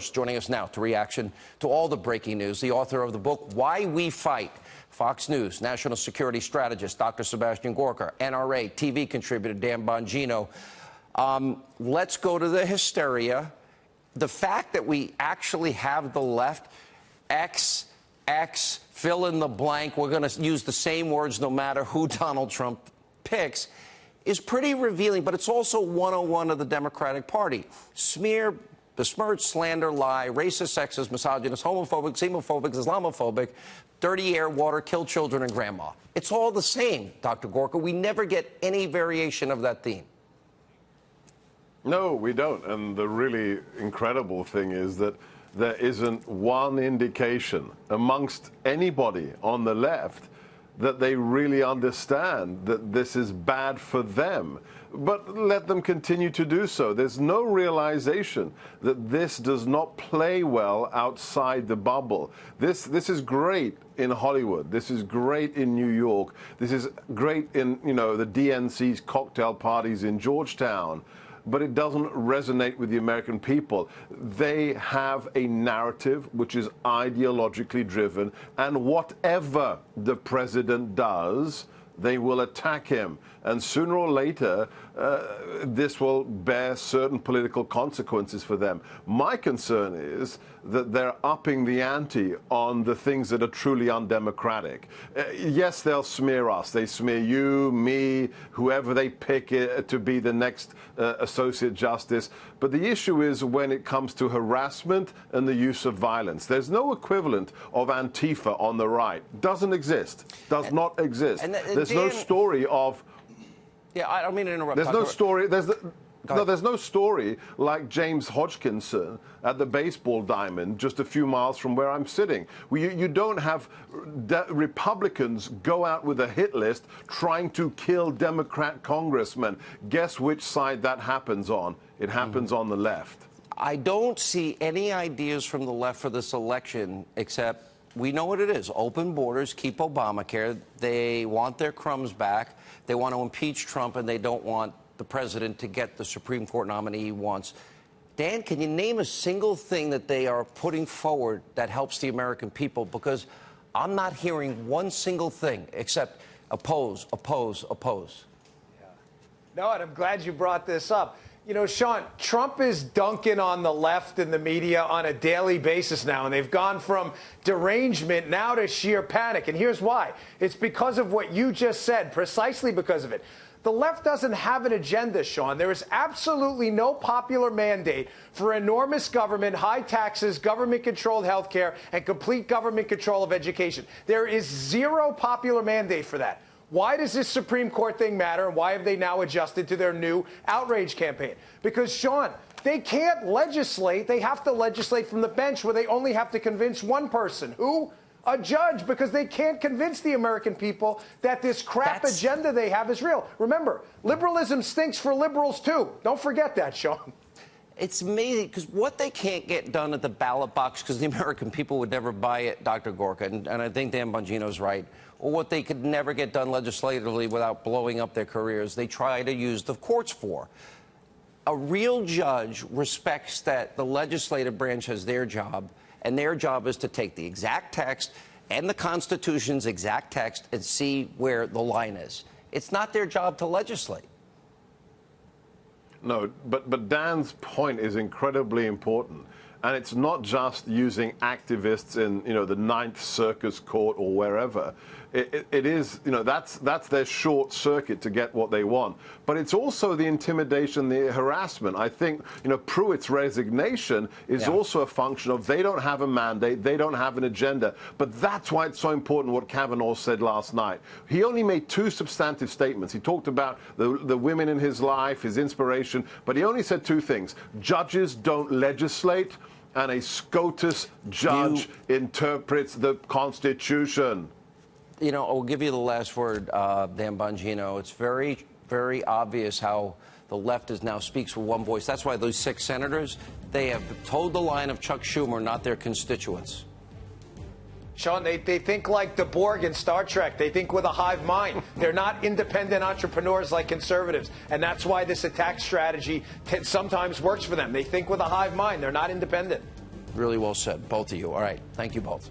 Joining us now to reaction to all the breaking news, the author of the book, Why We Fight, Fox News national security strategist, Dr. Sebastian Gorka, NRA TV contributor, Dan Bongino. Let's go to the hysteria. The fact that we actually have the left, X, fill in the blank, we're going to use the same words no matter who Donald Trump picks, is pretty revealing, but it's also 101 of the Democratic Party. Smear, besmirch, slander, lie, racist, sexist, misogynist, homophobic, xenophobic, Islamophobic, dirty air, water, kill children, and grandma. It's all the same, Dr. Gorka. We never get any variation of that theme. No, we don't. And the really incredible thing is that there isn't one indication amongst anybody on the left that they really understand that this is bad for them. But let them continue to do so. There's no realization that this does not play well outside the bubble. This is great in Hollywood. This is great in New York. This is great in, the DNC's cocktail parties in Georgetown. But it doesn't resonate with the American people. They have a narrative which is ideologically driven, and whatever the president does, they will attack him. And sooner or later, this will bear certain political consequences for them. My concern is that they're upping the ante on the things that are truly undemocratic. Yes, they'll smear us. They smear you, me, whoever they pick to be the next associate justice. But the issue is when it comes to harassment and the use of violence. There's no equivalent of Antifa on the right. Doesn't exist. Does not exist. There's no story of... Yeah, I don't mean to interrupt. There's no story. There's no story like James Hodgkinson at the baseball diamond just a few miles from where I'm sitting. You don't have Republicans go out with a hit list trying to kill Democrat congressmen. Guess which side that happens on? It happens on the left. I don't see any ideas from the left for this election except we know what it is. Open borders, keep Obamacare. They want their crumbs back. They want to impeach Trump, and they don't want the president to get the Supreme Court nominee he wants. Dan, can you name a single thing that they are putting forward that helps the American people? Because I'm not hearing one single thing except oppose, oppose, oppose. Yeah. No, and I'm glad you brought this up. Sean, Trump is dunking on the left and the media on a daily basis now, and they've gone from derangement now to sheer panic. And here's why. It's because of what you just said, precisely because of it. The left doesn't have an agenda, Sean. There is absolutely no popular mandate for enormous government, high taxes, government-controlled health care, and complete government control of education. There is zero popular mandate for that. Why does this Supreme Court thing matter, and why have they now adjusted to their new outrage campaign? Because, Sean, they can't legislate. They have to legislate from the bench where they only have to convince one person. Who? A judge, because they can't convince the American people that this crap agenda they have is real. Remember, liberalism stinks for liberals, too. Don't forget that, Sean. It's amazing, because what they can't get done at the ballot box, because the American people would never buy it, Dr. Gorka, and I think Dan Bongino's right, or what they could never get done legislatively without blowing up their careers, they try to use the courts for. A real judge respects that the legislative branch has their job, and their job is to take the exact text and the Constitution's exact text and see where the line is. It's not their job to legislate. No, but Dan's point is incredibly important. And it's not just using activists in, the Ninth Circus Court or wherever. It is, that's their short circuit to get what they want. But it's also the intimidation, the harassment. I think, Pruitt's resignation is also a function of they don't have a mandate, they don't have an agenda. But that's why it's so important what Kavanaugh said last night. He only made two substantive statements. He talked about the women in his life, his inspiration, but he only said two things. Judges don't legislate, and a SCOTUS judge interprets the Constitution. I'll give you the last word, Dan Bongino. It's very, very obvious how the left now speaks with one voice. That's why those 6 senators, they have toed the line of Chuck Schumer, not their constituents. Sean, they think like the Borg in Star Trek. They think with a hive mind. They're not independent entrepreneurs like conservatives. And that's why this attack strategy sometimes works for them. They think with a hive mind. They're not independent. Really well said, both of you. All right. Thank you both.